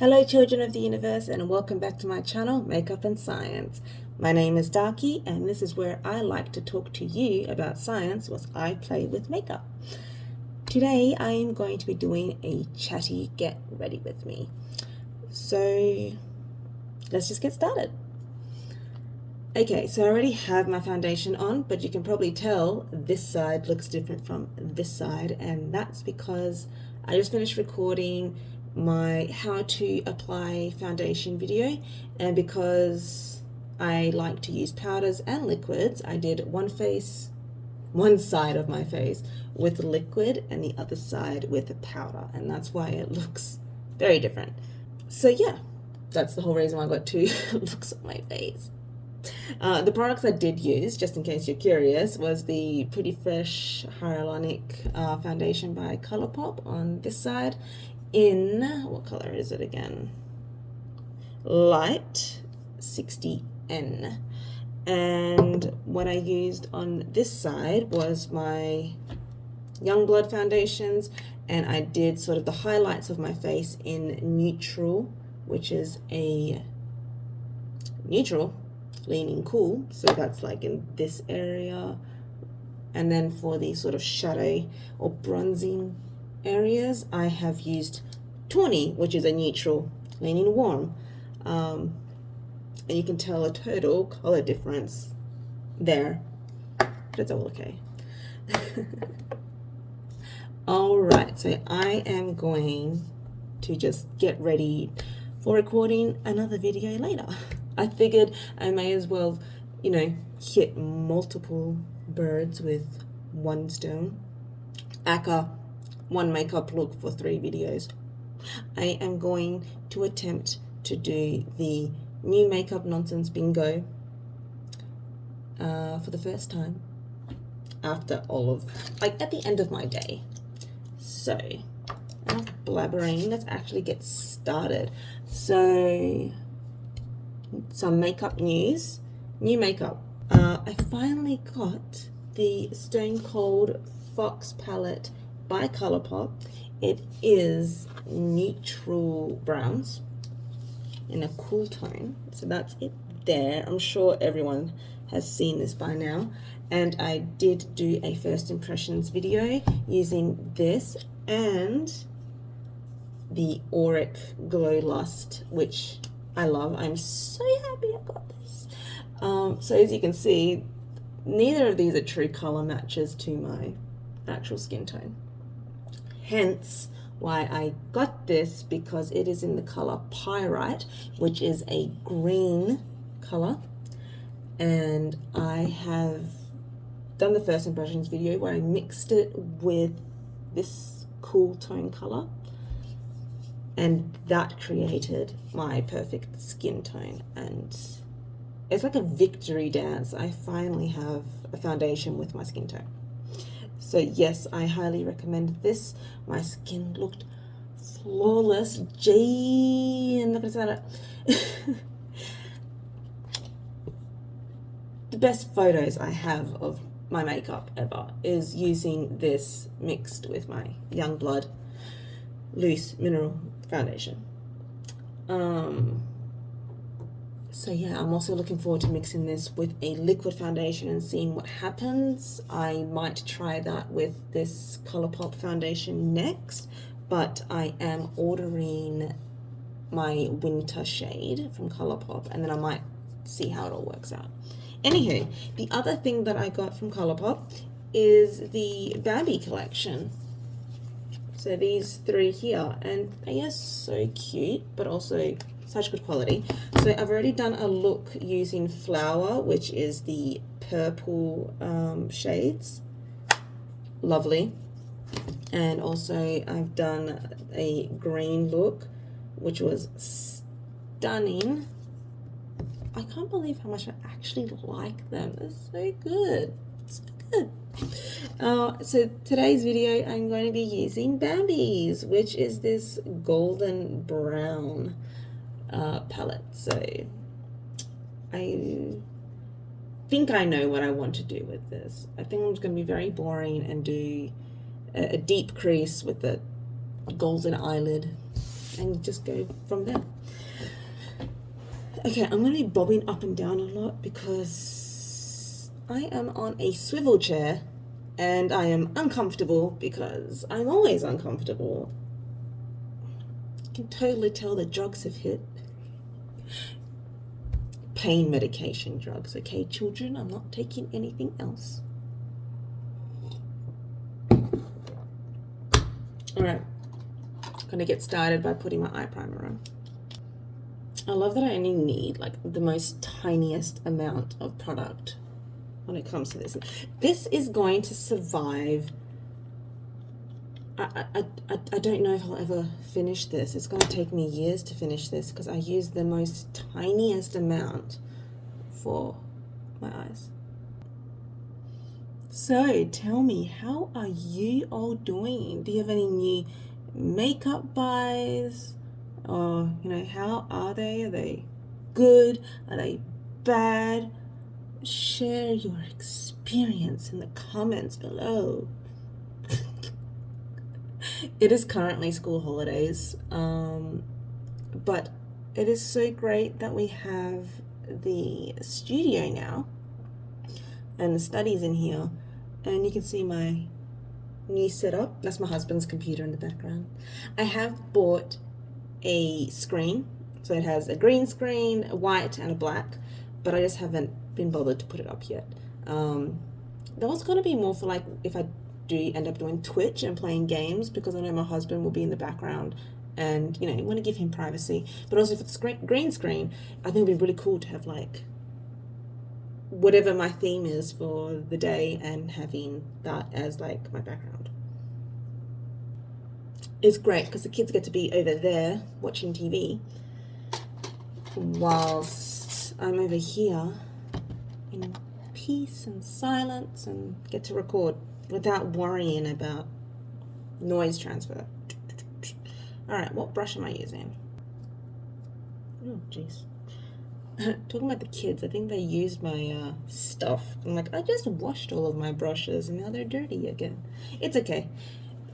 Hello children of the universe, and welcome back to my channel, Makeup and Science. My name is Darky, and this is where I like to talk to you about science whilst I play with makeup. Today I am going to be doing a chatty get ready with me. So let's just get started. Okay, so I already have my foundation on, but you can probably tell this side looks different from this side, and that's because I just finished recording my how to apply foundation video, and because I like to use powders and liquids, I did one side of my face with liquid and the other side with a powder, and that's why it looks very different. So yeah, that's the whole reason why I got two looks on my face. The products I did use, just in case you're curious, was the Pretty Fresh Hyaluronic foundation by Colourpop on this side in, what color is it again? Light 60N. And what I used on this side was my Youngblood foundations, and I did sort of the highlights of my face in neutral, which is a neutral leaning cool, so that's like in this area. And then for the sort of shadow or bronzing areas, I have used Tawnee, which is a neutral leaning warm, and you can tell a total color difference there, but it's all okay. All right, so I am going to just get ready for recording another video later. I figured I may as well, hit multiple birds with one stone. Aka, one makeup look for 3 videos. I am going to attempt to do the new makeup nonsense bingo for the first time after all of, at the end of my day. So, enough blabbering, let's actually get started. So, some makeup news. New makeup. I finally got the Stone Cold Fox palette by Colourpop. It is neutral browns in a cool tone. So that's it there. I'm sure everyone has seen this by now. And I did do a first impressions video using this and the Auric Glow Lust, which I love. I'm so happy I got this. So as you can see, neither of these are true color matches to my actual skin tone. Hence why I got this, because it is in the color Pyrite, which is a green color. And I have done the first impressions video where I mixed it with this cool tone color, and that created my perfect skin tone. And it's like a victory dance. I finally have a foundation with my skin tone. So yes, I highly recommend this. My skin looked flawless. I'm not gonna say that. The best photos I have of my makeup ever is using this mixed with my Youngblood loose mineral foundation. So yeah, I'm also looking forward to mixing this with a liquid foundation and seeing what happens. I might try that with this Colourpop foundation next, but I am ordering my winter shade from Colourpop, and then I might see how it all works out. Anywho, the other thing that I got from Colourpop is the Bambi collection. So these 3 here, and they are so cute, but also such good quality. So I've already done a look using Flower, which is the purple shades. Lovely. And also I've done a green look, which was stunning. I can't believe how much I actually like them. They're so good. So good. So today's video I'm going to be using Bambi's, which is this golden brown palette. So I think I know what I want to do with this. I think I'm just going to be very boring and do a deep crease with the golden eyelid and just go from there. Okay, I'm going to be bobbing up and down a lot because I am on a swivel chair and I am uncomfortable because I'm always uncomfortable. You can totally tell the drugs have hit. Pain medication drugs, okay, children? I'm not taking anything else. Alright, I'm going to get started by putting my eye primer on. I love that I only need like the most tiniest amount of product when it comes to this. This is going to survive. I don't know if I'll ever finish this. It's going to take me years to finish this because I use the most tiniest amount for my eyes. So tell me, how are you all doing? Do you have any new makeup buys? Or, you know, how are they? Are they good? Are they bad? Share your experience in the comments below. It is currently school holidays, but it is so great that we have the studio now and the studies in here, and you can see my new setup. That's my husband's computer in the background. I have bought a screen, so it has a green screen, a white, and a black, but I just haven't been bothered to put it up yet. That was going to be more for like if I do end up doing Twitch and playing games, because I know my husband will be in the background and, you know, you want to give him privacy. But also for the green screen, I think it would be really cool to have like whatever my theme is for the day and having that as like my background. It's great because the kids get to be over there watching TV whilst I'm over here in peace and silence and get to record without worrying about noise transfer. Alright, what brush am I using? Oh, jeez. Talking about the kids, I think they used my stuff. I'm like, I just washed all of my brushes and now they're dirty again. It's okay.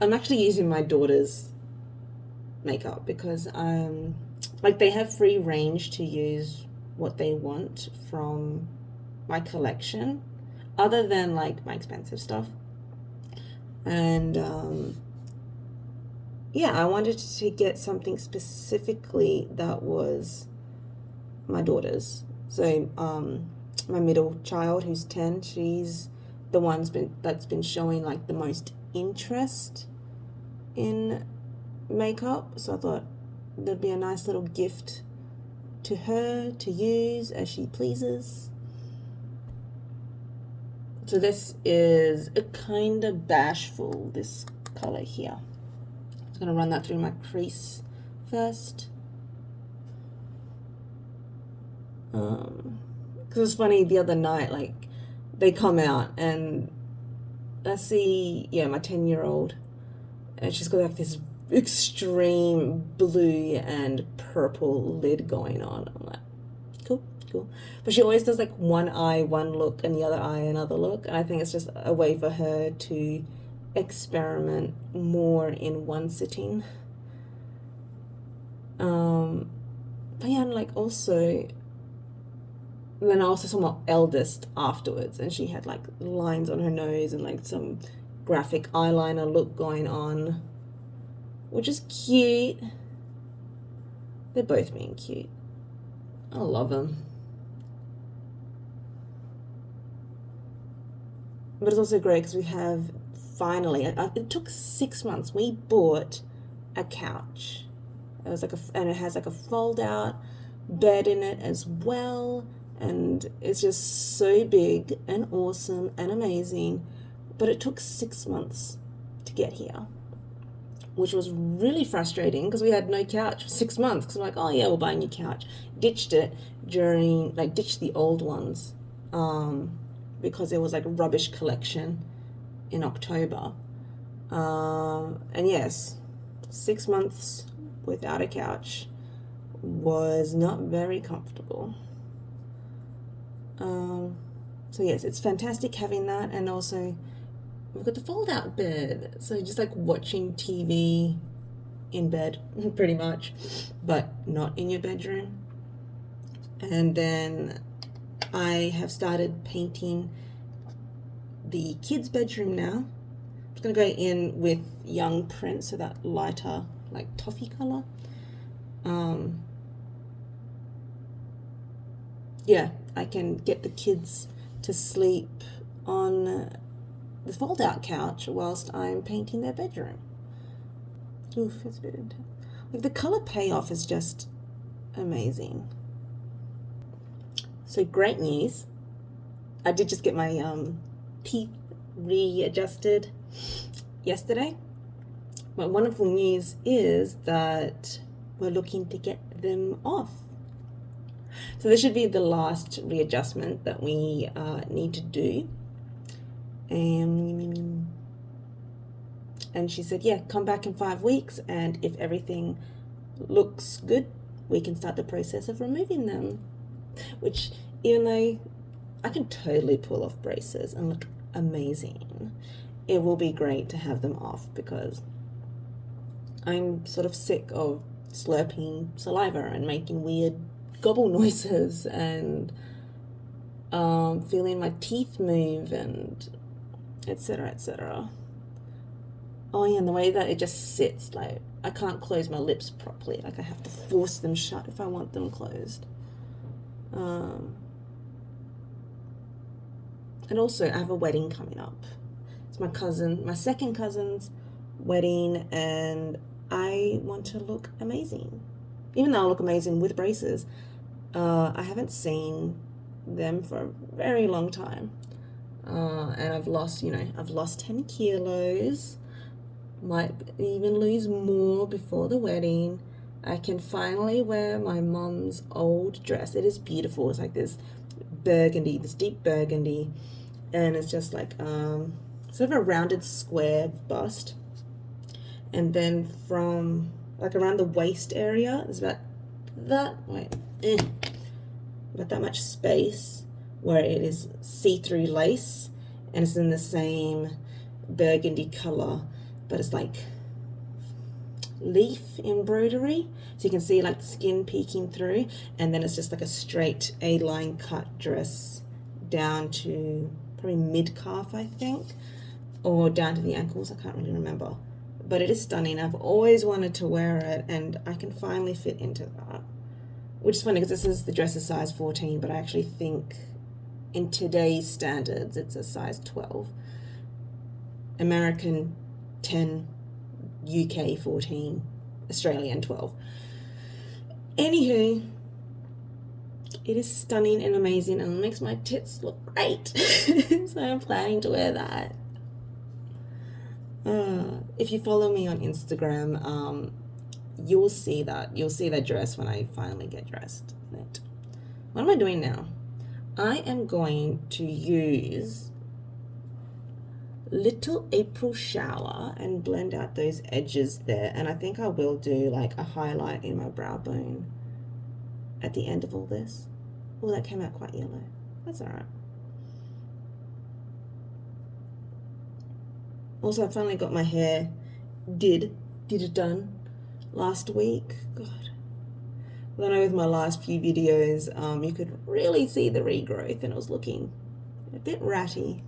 I'm actually using my daughter's makeup because like they have free range to use what they want from my collection, other than like my expensive stuff. And yeah, I wanted to get something specifically that was my daughter's. So my middle child, who's 10, she's the one that's been showing like the most interest in makeup, so I thought there'd be a nice little gift to her to use as she pleases. So this is a kind of bashful, this color here. I'm just gonna run that through my crease first. Because it's funny, the other night, like they come out and I see, yeah, my 10-year-old, and she's got like this extreme blue and purple lid going on. I'm like, cool. But she always does like one eye, one look, and the other eye, another look. And I think it's just a way for her to experiment more in one sitting. But yeah, and like also, then I also saw my eldest afterwards, and she had like lines on her nose and like some graphic eyeliner look going on, which is cute. They're both being cute. I love them. But it's also great because we have finally, it took 6 months. We bought a couch. It was like and it has like a fold out bed in it as well. And it's just so big and awesome and amazing. But it took 6 months to get here, which was really frustrating because we had no couch for 6 months. Because I'm like, oh yeah, we'll buy a new couch. Ditched it ditched the old ones because there was like a rubbish collection in October. And yes, 6 months without a couch was not very comfortable. So yes, it's fantastic having that, and also we've got the fold-out bed, so just like watching TV in bed, pretty much, but not in your bedroom. And then I have started painting the kids' bedroom now. I'm just going to go in with Young Print, so that lighter, like toffee color. Yeah, I can get the kids to sleep on the fold-out couch whilst I'm painting their bedroom. Oof, it's a bit intense. Like, the color payoff is just amazing. So great news. I did just get my teeth readjusted yesterday. But wonderful news is that we're looking to get them off. So this should be the last readjustment that we need to do. And she said, yeah, come back in 5 weeks, and if everything looks good, we can start the process of removing them. Which, even though I can totally pull off braces and look amazing, it will be great to have them off, because I'm sort of sick of slurping saliva and making weird gobble noises and feeling my teeth move and etc, etc. Oh yeah, and the way that it just sits, like, I can't close my lips properly. Like, I have to force them shut if I want them closed. And also, I have a wedding coming up. It's my second cousin's wedding, and I want to look amazing. Even though I look amazing with braces, I haven't seen them for a very long time. And I've lost 10 kilos. Might even lose more before the wedding. I can finally wear my mom's old dress. It is beautiful. It's like this burgundy, this deep burgundy, and it's just like sort of a rounded square bust, and then from like around the waist area there's about that much space where it is see-through lace, and it's in the same burgundy color, but it's like leaf embroidery, so you can see like the skin peeking through, and then it's just like a straight A-line cut dress down to probably mid-calf, I think, or down to the ankles. I can't really remember, but it is stunning. I've always wanted to wear it, and I can finally fit into that, which is funny because the dress is size 14, but I actually think in today's standards it's a size 12. American 10, UK 14, Australian 12. Anywho, it is stunning and amazing, and it makes my tits look great. So I'm planning to wear that. If you follow me on Instagram, you'll see that dress when I finally get dressed in it. What am I doing now? I am going to use Little April Shower and blend out those edges there, and I think I will do like a highlight in my brow bone at the end of all this. Oh, that came out quite yellow. That's alright. Also, I finally got my hair did it done last week. God. Well, I know with my last few videos, you could really see the regrowth, and it was looking a bit ratty.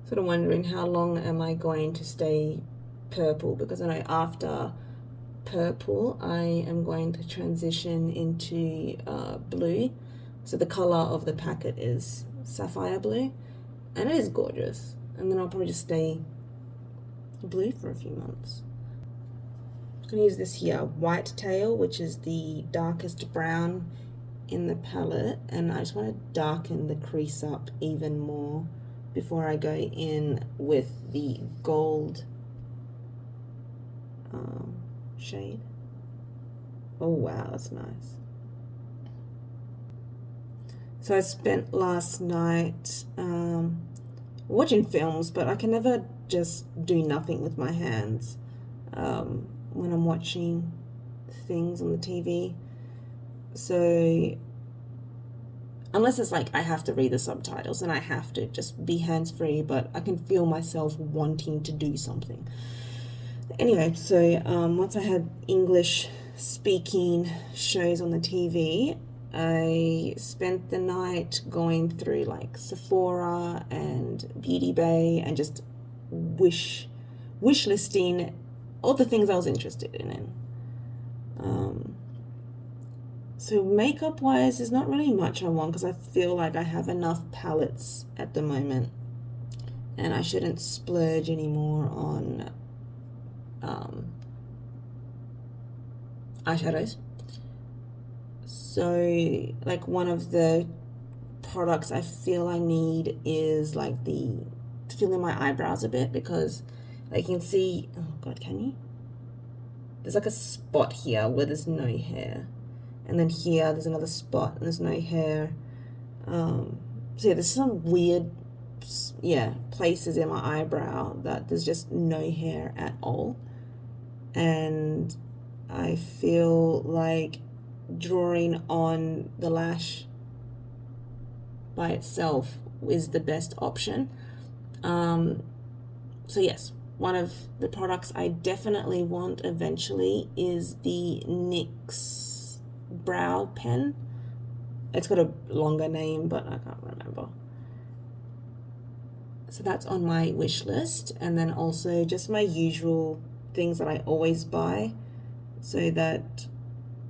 Sort of wondering how long am I going to stay purple, because I know after purple I am going to transition into blue. So the color of the packet is sapphire blue, and it is gorgeous, and then I'll probably just stay blue for a few months. I'm going to use this here, White Tail, which is the darkest brown in the palette, and I just want to darken the crease up even more before I go in with the gold shade. Oh wow, that's nice. So I spent last night watching films, but I can never just do nothing with my hands when I'm watching things on the TV. So unless it's like I have to read the subtitles and I have to just be hands-free, but I can feel myself wanting to do something. Anyway, so once I had English speaking shows on the TV, I spent the night going through like Sephora and Beauty Bay and just wish listing all the things I was interested in. So makeup wise, there's not really much I want because I feel like I have enough palettes at the moment, and I shouldn't splurge anymore on eyeshadows. So like one of the products I feel I need is like to fill in my eyebrows a bit, because like you can see, oh god, can you? There's like a spot here where there's no hair, and then here there's another spot and there's no hair. So yeah, there's some weird places in my eyebrow that there's just no hair at all, and I feel like drawing on the lash by itself is the best option. So yes, one of the products I definitely want eventually is the NYX brow pen. It's got a longer name, but I can't remember. So that's on my wish list, and then also just my usual things that I always buy, so that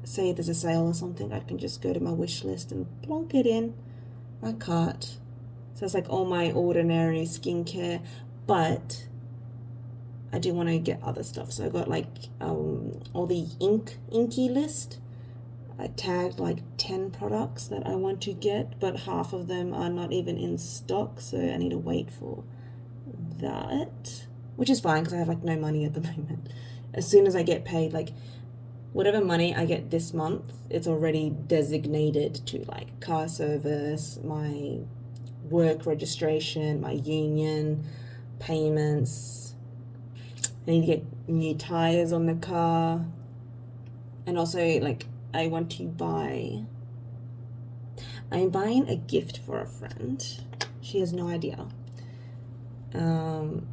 say there's a sale or something, I can just go to my wish list and plonk it in my cart. So it's like all my ordinary skincare, but I do want to get other stuff. So I got like all the inky list. I tagged like 10 products that I want to get, but half of them are not even in stock, so I need to wait for that, which is fine because I have like no money at the moment. As soon as I get paid, like whatever money I get this month, it's already designated to like car service, my work registration, my union payments. I need to get new tires on the car, and also like I'm buying a gift for a friend. She has no idea. And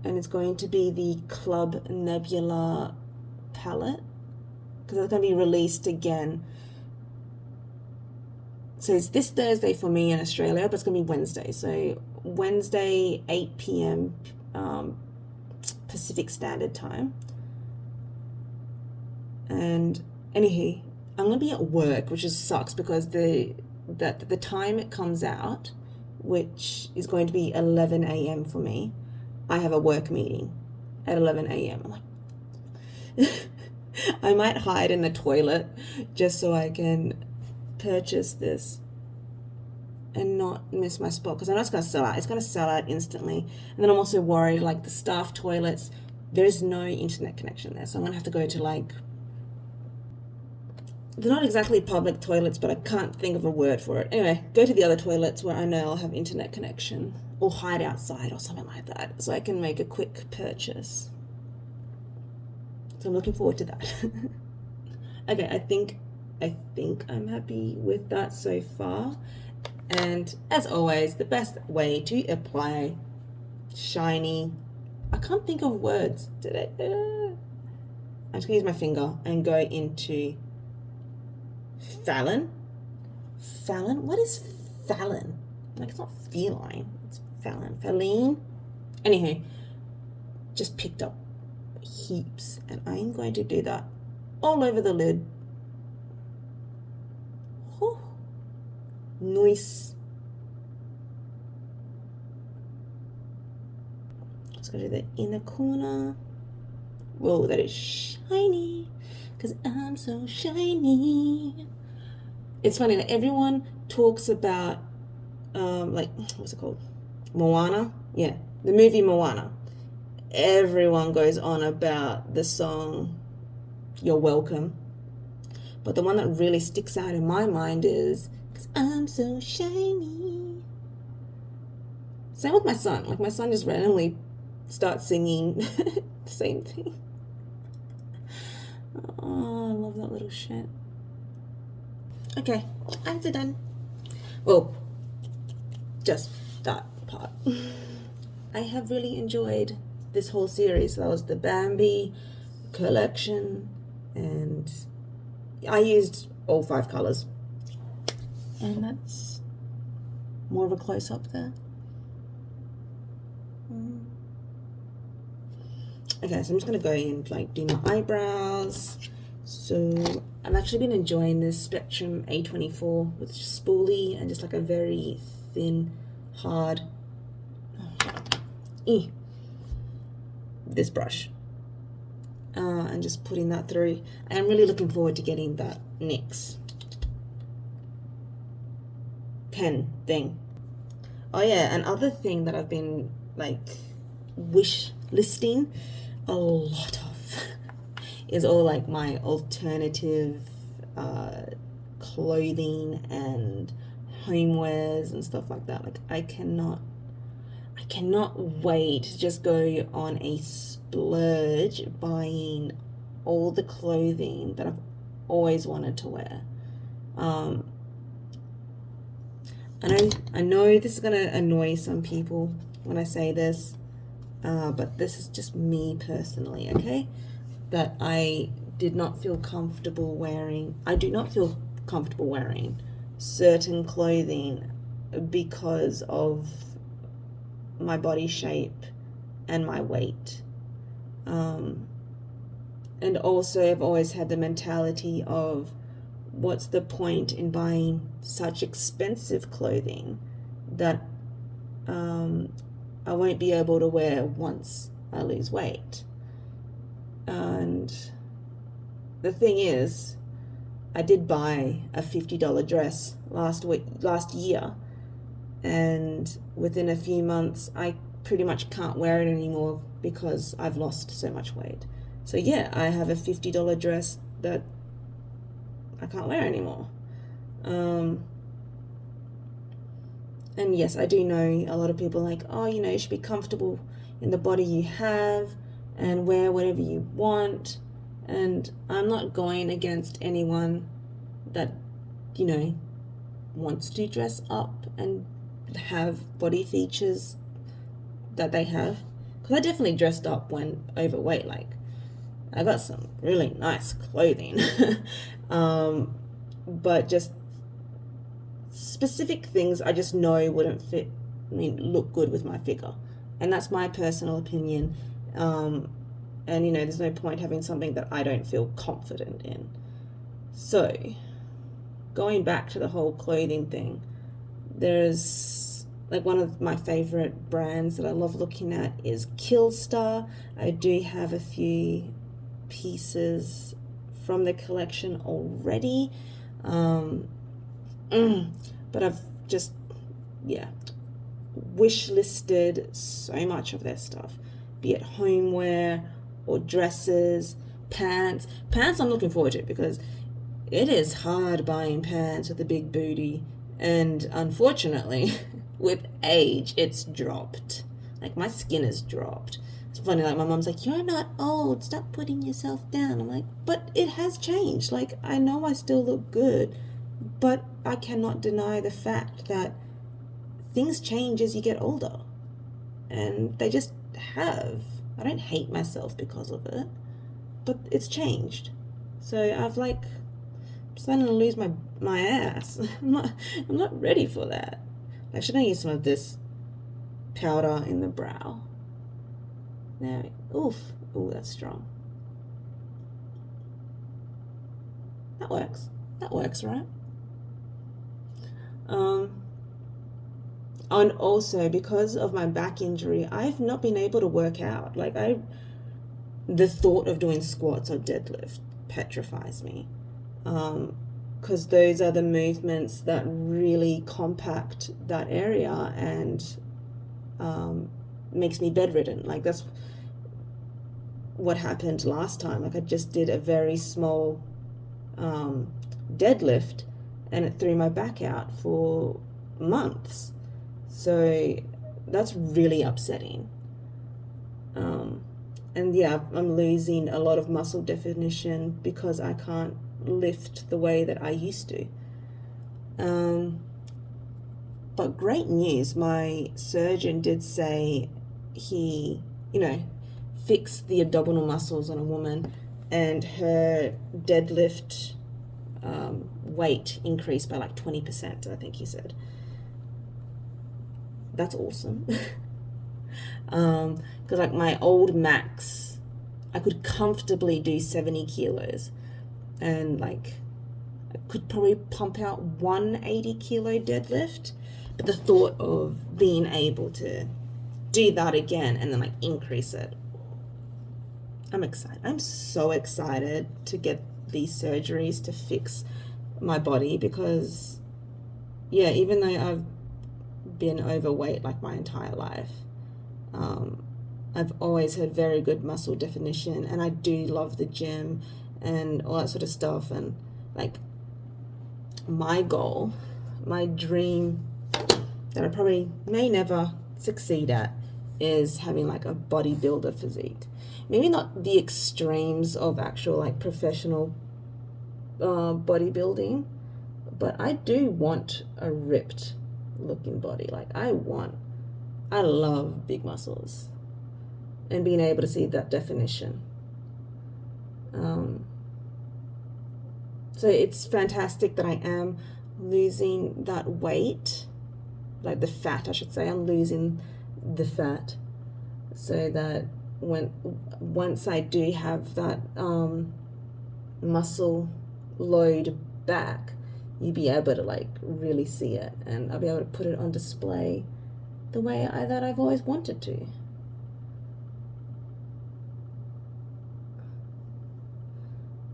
it's going to be the Club Nebula palette, because it's going to be released again. So it's this Thursday for me in Australia, but it's going to be Wednesday. So Wednesday, 8 p.m. Pacific Standard Time. And anywho, I'm going to be at work, which just sucks because the time it comes out, which is going to be 11 a.m. for me, I have a work meeting at 11 a.m. I'm like, I might hide in the toilet just so I can purchase this and not miss my spot, because I know it's going to sell out. It's going to sell out instantly. And then I'm also worried, like the staff toilets, there's no internet connection there. So I'm going to have to go to like, they're not exactly public toilets, but I can't think of a word for it. Anyway, go to the other toilets where I know I'll have internet connection, or hide outside or something like that, so I can make a quick purchase. So I'm looking forward to that. Okay, I think I'm happy with that so far. And as always, the best way to apply shiny, I can't think of words today. I'm just gonna use my finger and go into Fallon. What is Fallon? Like, it's not feline, it's Fallon. Faline. Anywho, just picked up heaps, and I'm going to do that all over the lid. Oh, nice. Just gonna do the inner corner. Whoa, that is shiny, because I'm so shiny. It's funny that everyone talks about like, what's it called, Moana? Yeah, the movie Moana. Everyone goes on about the song You're Welcome, but the one that really sticks out in my mind is because I'm so shiny. Same with my son. Like, my son just randomly starts singing the same thing. Oh, I love that little shit. Okay, I'm done. Well, just that part. I have really enjoyed this whole series. So that was the Bambi collection, and I used all 5 colors. And that's more of a close-up there. Okay, so I'm just gonna go and like do my eyebrows. So I've actually been enjoying this Spectrum A24 with spoolie and just like a very thin, hard, this brush. And just putting that through. I'm really looking forward to getting that NYX pen thing. Oh yeah, another thing that I've been like wish listing a lot of is all like my alternative clothing and homewares and stuff like that. Like I cannot wait to just go on a splurge buying all the clothing that I've always wanted to wear. I know this is gonna annoy some people when I say this, but this is just me personally, okay? That I do not feel comfortable wearing certain clothing because of my body shape and my weight. And also I've always had the mentality of, what's the point in buying such expensive clothing that I won't be able to wear once I lose weight? And the thing is, I did buy a $50 dress last year, and within a few months I pretty much can't wear it anymore because I've lost so much weight. So yeah, I have a $50 dress that I can't wear anymore. And yes, I do know a lot of people like, oh, you know, you should be comfortable in the body you have and wear whatever you want. And I'm not going against anyone that, you know, wants to dress up and have body features that they have. Because I definitely dressed up when overweight. Like, I got some really nice clothing. But just specific things I just know wouldn't look good with my figure. And that's my personal opinion. And, you know, there's no point having something that I don't feel confident in. So, going back to the whole clothing thing, there's, like, one of my favorite brands that I love looking at is Killstar. I do have a few pieces from the collection already. But I've just, wish listed so much of their stuff, be it homeware or dresses, pants. Pants I'm looking forward to because it is hard buying pants with a big booty, and unfortunately with age it's dropped. Like, my skin has dropped. It's funny, like, my mom's like, you're not old, stop putting yourself down. I'm like, but it has changed. Like, I know I still look good, but I cannot deny the fact that things change as you get older, and they just have. I don't hate myself because of it, but it's changed. So I'm starting to lose my ass. I'm not ready for that. I should use some of this powder in the brow. There. Ooh, that's strong. That works. That works, right? And also, because of my back injury, I've not been able to work out. Like, the thought of doing squats or deadlift petrifies me. Because those are the movements that really compact that area and makes me bedridden. Like, that's what happened last time. Like, I just did a very small deadlift and it threw my back out for months. So that's really upsetting. And yeah, I'm losing a lot of muscle definition because I can't lift the way that I used to. But great news, my surgeon did say he, fix the abdominal muscles on a woman, and her deadlift weight increased by like 20%, I think he said. That's awesome. Because like my old max, I could comfortably do 70 kilos, and like I could probably pump out 180 kilo deadlift. But the thought of being able to do that again and then like increase it, I'm excited. I'm so excited to get these surgeries to fix my body, because yeah, even though I've been overweight like my entire life, I've always had very good muscle definition, and I do love the gym and all that sort of stuff. And like my goal, my dream that I probably may never succeed at, is having like a bodybuilder physique. Maybe not the extremes of actual like professional bodybuilding, but I do want a ripped looking body. Like I love big muscles and being able to see that definition. So it's fantastic that I am losing that weight, like the fat, I should say. I'm losing the fat, so that once I do have that muscle load back, you'll be able to like really see it, and I'll be able to put it on display the way that I've always wanted to.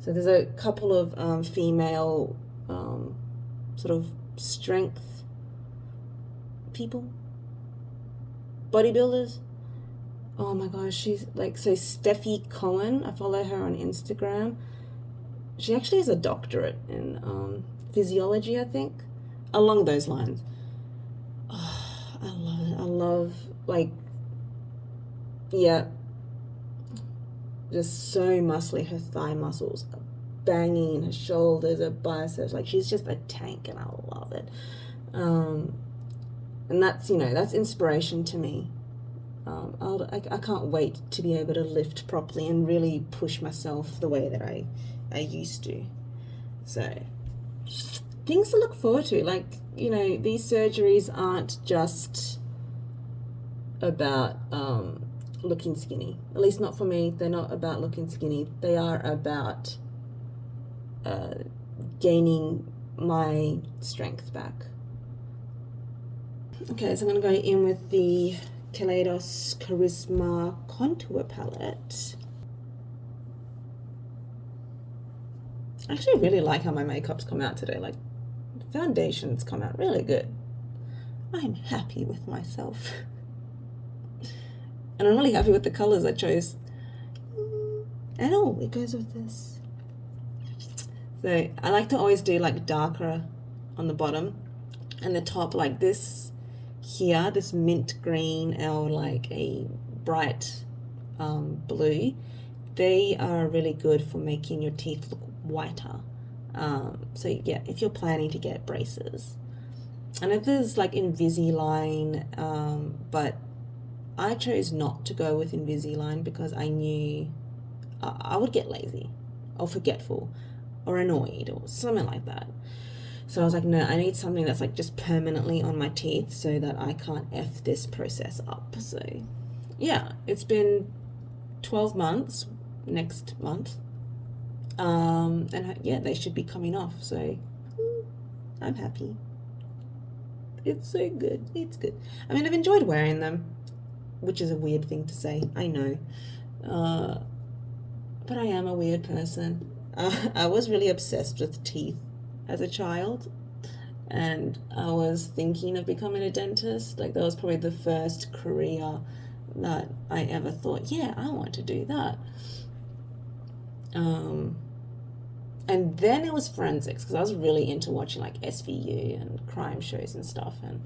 So there's a couple of female sort of strength people, bodybuilders. Oh my gosh, she's like, so Steffi Cohen, I follow her on Instagram. She actually has a doctorate in physiology, I think, along those lines. Oh, I love it. I love, like, yeah, just so muscly. Her thigh muscles are banging, her shoulders, her biceps, like she's just a tank, and I love it. And that's, you know, that's inspiration to me. I can't wait to be able to lift properly and really push myself the way that I used to. So things to look forward to. Like, you know, these surgeries aren't just about looking skinny. At least not for me. They're not about looking skinny. They are about gaining my strength back. Okay, so I'm going to go in with the Kaleidos Charisma Contour Palette. I actually really like how my makeup's come out today. Like, the foundation's come out really good. I'm happy with myself. And I'm really happy with the colors I chose. And oh, it goes with this. So I like to always do like darker on the bottom, and the top like this here, this mint green, or like a bright blue. They are really good for making your teeth look whiter. So yeah, if you're planning to get braces, and if there's like Invisalign, but I chose not to go with Invisalign because I knew I would get lazy or forgetful or annoyed or something like that. So I was like, no, I need something that's like just permanently on my teeth so that I can't F this process up. So yeah, it's been 12 months next month. And yeah, they should be coming off. So I'm happy. It's so good. It's good. I mean, I've enjoyed wearing them, which is a weird thing to say, I know. But I am a weird person. I was really obsessed with teeth as a child, and I was thinking of becoming a dentist. Like, that was probably the first career that I ever thought, yeah, I want to do that. And then it was forensics, because I was really into watching like SVU and crime shows and stuff, and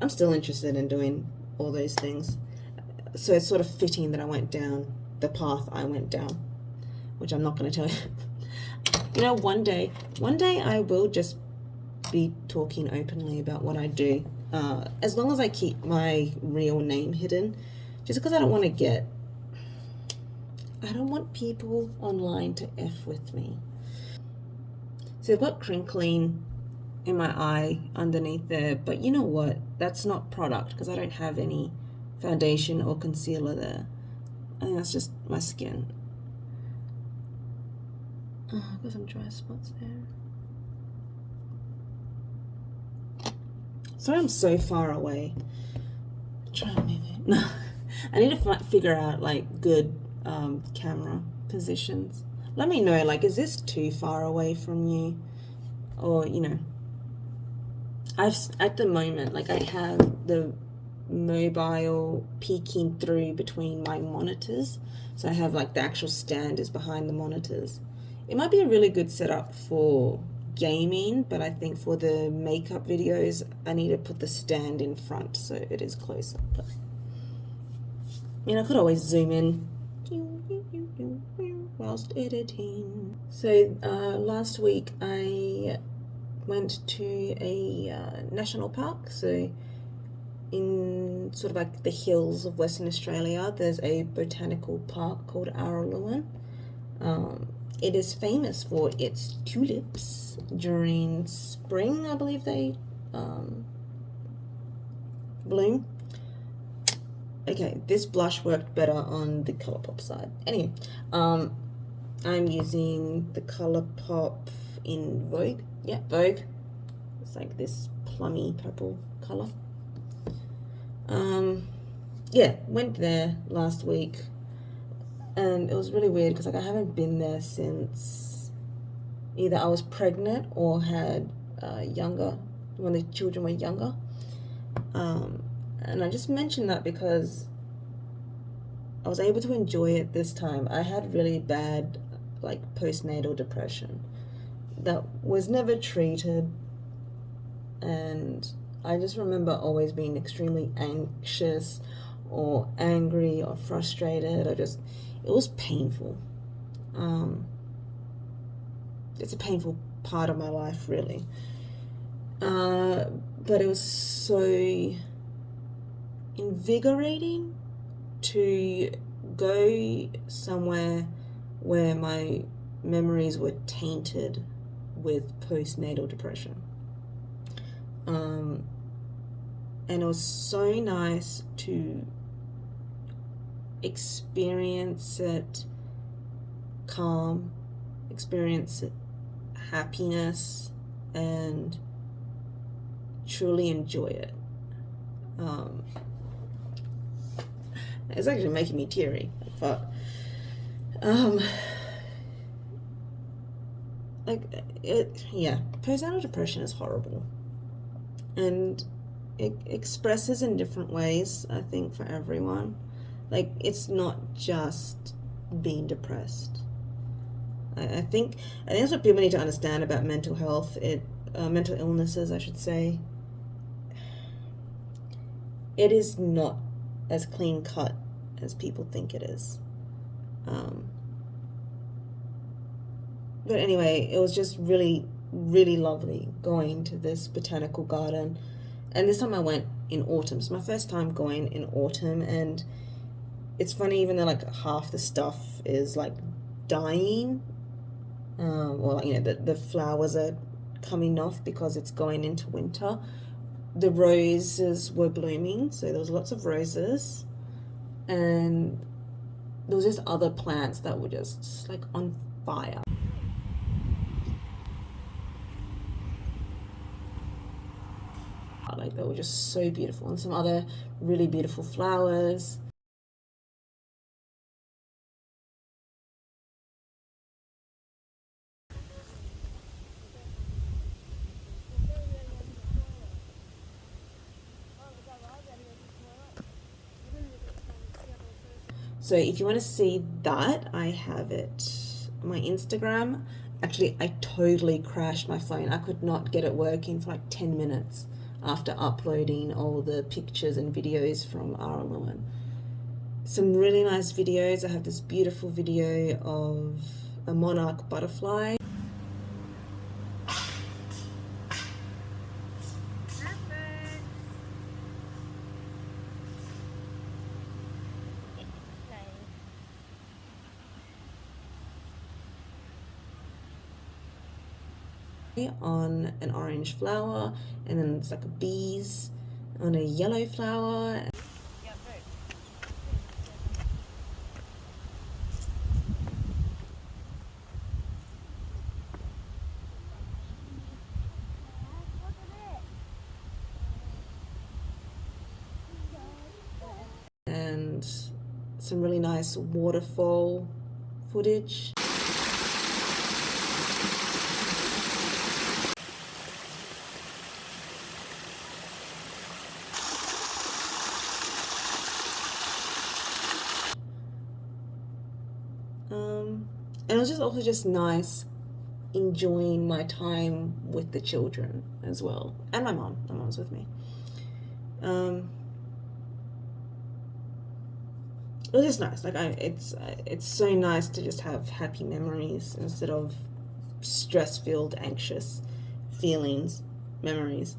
I'm still interested in doing all those things. So it's sort of fitting that I went down the path I went down, which I'm not going to tell you. You know, one day I will just be talking openly about what I do, as long as I keep my real name hidden, just because I don't want to get I don't want people online to F with me. So I've got crinkling in my eye underneath there, but you know what? That's not product because I don't have any foundation or concealer there. I think that's just my skin. Oh, I've got some dry spots there. Sorry, I'm so far away. Try to move it. No, I need to figure out like good camera positions. Let me know, like, is this too far away from you, or you know, at the moment, like, I have the mobile peeking through between my monitors, so I have like the actual stand is behind the monitors. It might be a really good setup for gaming, but I think for the makeup videos I need to put the stand in front so it is closer. But I mean, I could always zoom in whilst editing. So last week I went to a national park. So in sort of like the hills of Western Australia, there's a botanical park called Araluen. It is famous for its tulips during spring, I believe they bloom. Okay, this blush worked better on the Colourpop side. Anyway, I'm using the Colourpop in Vogue. Yeah, Vogue. It's like this plummy purple color. Yeah, went there last week. And it was really weird because like I haven't been there since either I was pregnant or had when the children were younger. And I just mentioned that because I was able to enjoy it this time. I had really bad like postnatal depression that was never treated, and I just remember always being extremely anxious or angry or frustrated, or just, it was painful. It's a painful part of my life, really. But it was so invigorating to go somewhere where my memories were tainted with postnatal depression. And it was so nice to experience it calm, experience it happiness, and truly enjoy it. It's actually making me teary, but postnatal depression is horrible, and it expresses in different ways, I think, for everyone. Like, it's not just being depressed. I think that's what people need to understand about mental health. Mental illnesses, I should say. It is not as clean cut as people think it is. But anyway, it was just really, really lovely going to this botanical garden. And this time I went in autumn. It's my first time going in autumn, and it's funny, even though like half the stuff is like dying, or like, you know, the flowers are coming off because it's going into winter. The roses were blooming, so there was lots of roses, and there was just other plants that were just like on fire. Like, they were just so beautiful, and some other really beautiful flowers. So if you want to see that, I have it on my Instagram. Actually, I totally crashed my phone. I could not get it working for like 10 minutes after uploading all the pictures and videos from Araluen. Some really nice videos. I have this beautiful video of a monarch butterfly. on an orange flower, and then it's like bees on a yellow flower. And some really nice waterfall footage. And it was just also just nice enjoying my time with the children as well, and my mom. My mom's with me. It was just nice. Like it's so nice to just have happy memories instead of stress-filled, anxious feelings, memories.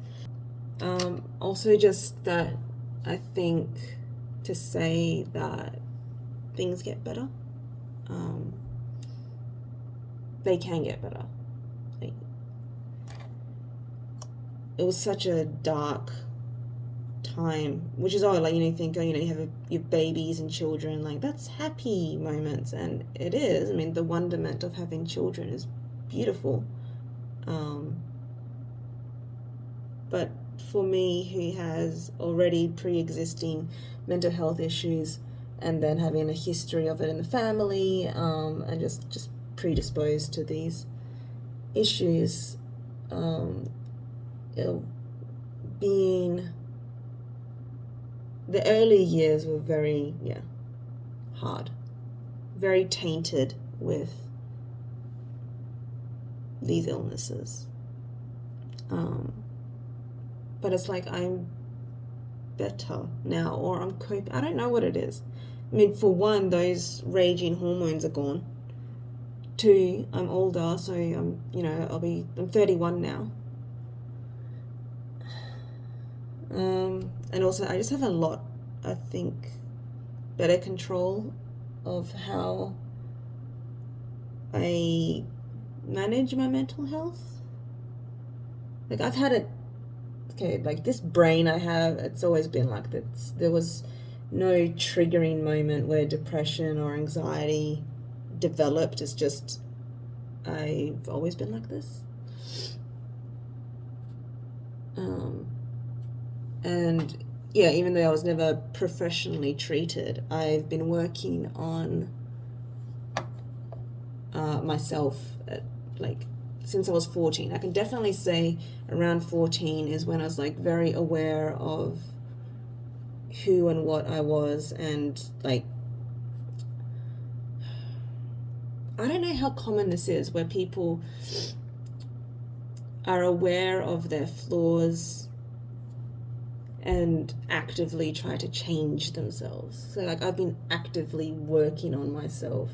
Also, just that I think to say that things get better. They can get better. Like, it was such a dark time, which is all like, you think, oh, you have your babies and children, like that's happy moments, and it is. I mean, the wonderment of having children is beautiful. But for me, who has already pre-existing mental health issues, and then having a history of it in the family, and just predisposed to these issues, being the early years were very hard, very tainted with these illnesses, but it's like I'm better now, or I'm coping. I don't know what it is. I mean, for one, those raging hormones are gone. Two, I'm older, so I'm 31 now. And also I just have a lot, I think, better control of how I manage my mental health. Like I've had like this brain I have, it's always been like that. There was no triggering moment where depression or anxiety developed. It's just I've always been like this. And even though I was never professionally treated, I've been working on myself since I was 14. I can definitely say around 14 is when I was like very aware of who and what I was, and like I don't know how common this is, where people are aware of their flaws and actively try to change themselves. So like I've been actively working on myself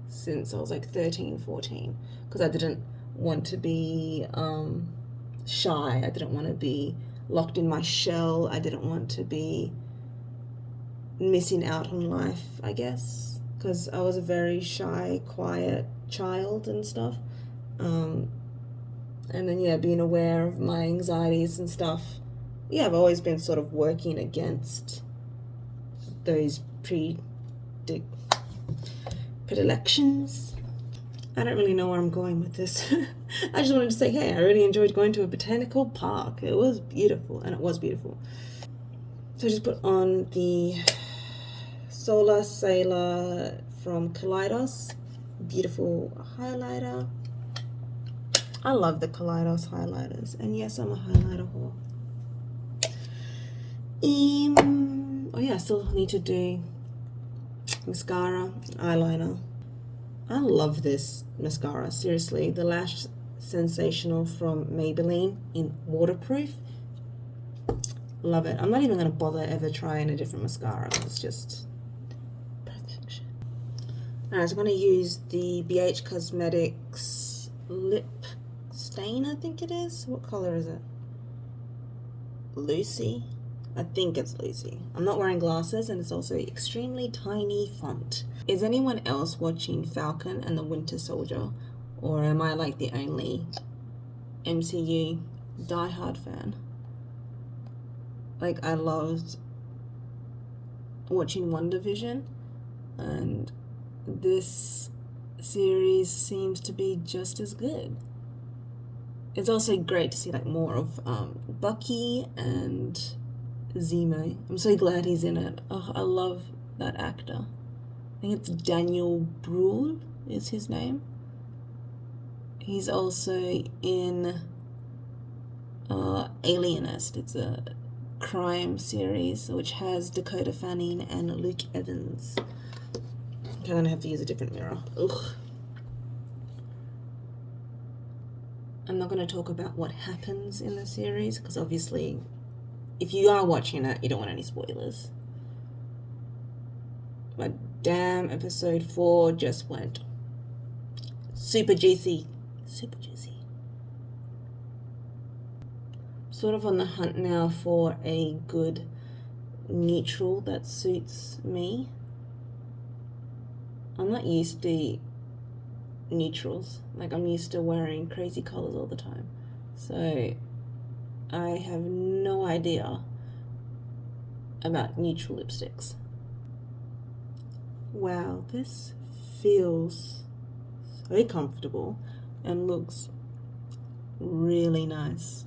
since I was like 13, 14, because I didn't want to be shy. I didn't want to be locked in my shell. I didn't want to be missing out on life, I guess, because I was a very shy, quiet child and stuff. And then being aware of my anxieties and stuff. I've always been sort of working against those predilections. I don't really know where I'm going with this. I just wanted to say, hey, I really enjoyed going to a botanical park. It was beautiful, and it was beautiful. So I just put on the Solar Sailor from Kaleidos. Beautiful highlighter. I love the Kaleidos highlighters, and yes, I'm a highlighter whore. I still need to do mascara, eyeliner. I love this mascara, seriously. The Lash Sensational from Maybelline in waterproof. Love it. I'm not even going to bother ever trying a different mascara. It's just perfection. Alright, so I'm going to use the BH Cosmetics Lip Stain, I think it is. What color is it? Lucy? I think it's Lucy. I'm not wearing glasses, and it's also extremely tiny font. Is anyone else watching Falcon and the Winter Soldier? Or am I like the only MCU diehard fan. Like, I loved watching WandaVision, and this series seems to be just as good. It's also great to see like more of Bucky and Zemo. I'm so glad he's in it. Oh, I love that actor. I think it's Daniel Bruhl is his name. He's also in Alienist. It's a crime series which has Dakota Fanning and Luke Evans. I'm gonna have to use a different mirror. Ugh. I'm not going to talk about what happens in the series because obviously if you are watching it, you don't want any spoilers. But damn, episode 4 just went super juicy. Super juicy. Sort of on the hunt now for a good neutral that suits me. I'm not used to neutrals. Like, I'm used to wearing crazy colors all the time. So I have no idea about neutral lipsticks. Wow, this feels so comfortable and looks really nice.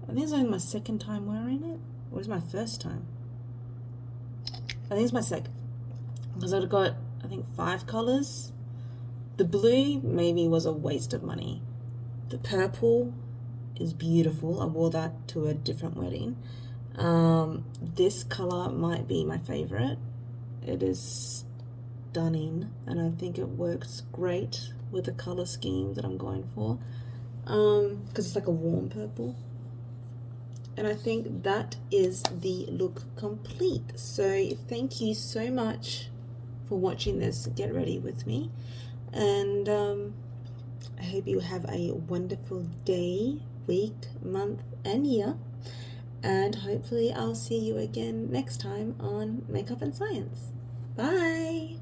I think it's only my second time wearing it. Or was it my first time? I think it's my second. Because I've got, I think, 5 colors. The blue maybe was a waste of money. The purple is beautiful. I wore that to a different wedding. This color might be my favorite. It is stunning, and I think it works great with the color scheme that I'm going for. Because it's like a warm purple. And I think that is the look complete. So thank you so much for watching this Get Ready with me. And I hope you have a wonderful day, week, month, and year. And hopefully I'll see you again next time on Makeup and Science. Bye!